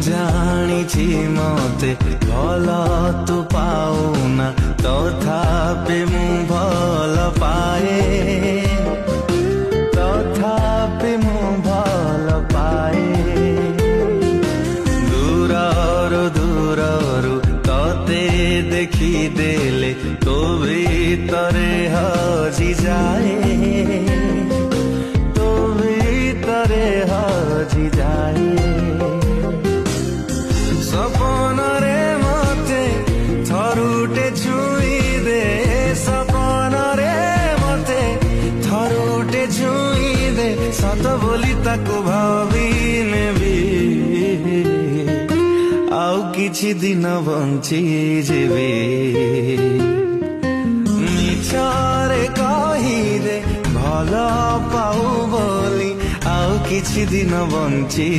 जानिछि मते भल तू पाउना तथापि मु भल पाए तथापि मु भल पाए दूररु दूररु तते देखी देले तो भीतरे हजी जाए तो भीतरे हजी जाए सपन रे मते थरुटे छुई दे सपन रे मते थरुटे छुई दे सत बोली ताकू भावी नेबी आउ किछि दिन बंची जेबी मिछरे कही दे भल पाऊ बोली आउ किछि दिन बंची